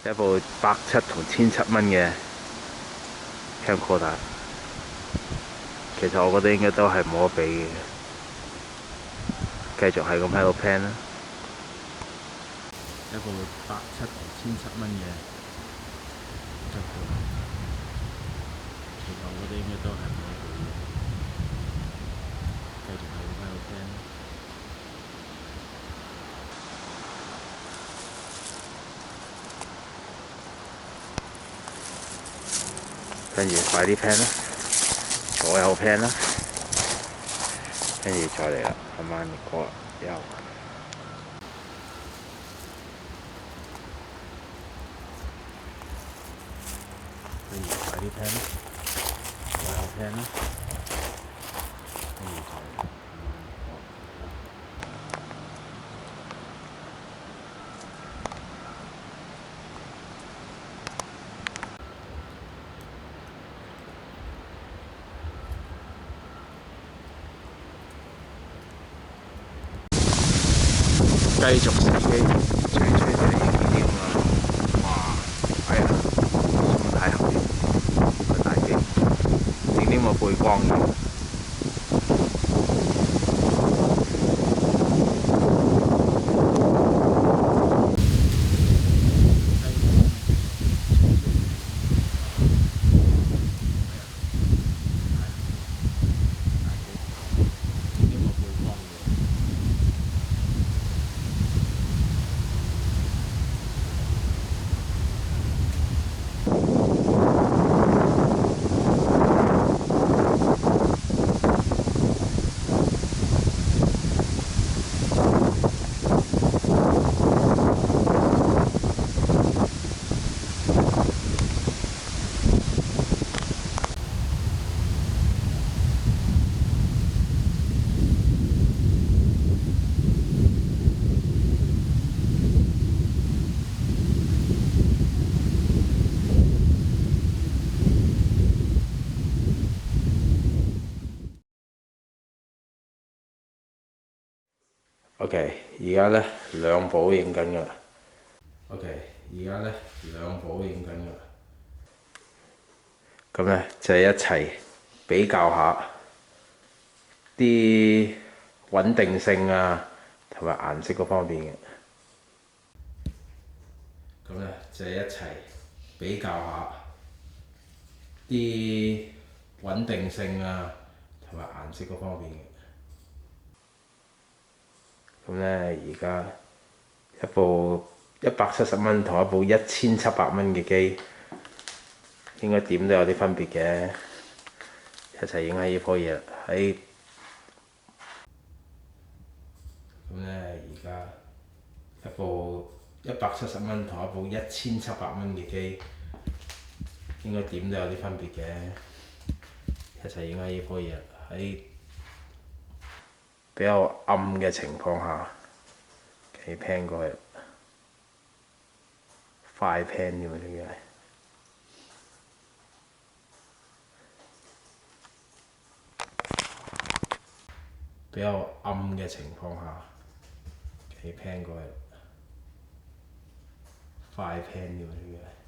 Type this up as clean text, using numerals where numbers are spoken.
一部170同1700蚊嘅 camcorder， 其實我覺得應該都係冇得比嘅。繼續係咁喺度 plan 啦。一部170同1700蚊嘅 camcorder， 其實我覺得應該都係冇得比嘅。繼續係咁喺度 plan 啦。跟住快啲 plan 啦，左右 plan 啦，跟住再嚟啦，慢慢過右。跟住快啲 plan 啦，左右 plan 啦，跟住再嚟啦。繼續死機，吹就已經幾點啦？哇！哎呀，太後面個大機，點點個背光咁。OK， 而家咧兩部影緊㗎啦。OK， 而家咧兩部影緊㗎啦。咁咧就係一齊比較下啲穩定性啊，同埋顏色嗰方面嘅。咁咧就係一齊比較下啲穩定性啊，同埋顏色嗰方面嘅。咁咧而家一部170蚊同一部1700蚊嘅機，應該點都有啲分別嘅。一齊影下呢棵嘢啦，喺咁咧而家一部170蚊同一部1700蚊嘅機，應該點都有啲分別嘅。一齊影下呢棵嘢啦，喺比較暗嘅情況下，企 pan 過去，快 pan 添啊！呢個係比較暗嘅情況下，企 pan 過去，快 pan 添啊！呢個係。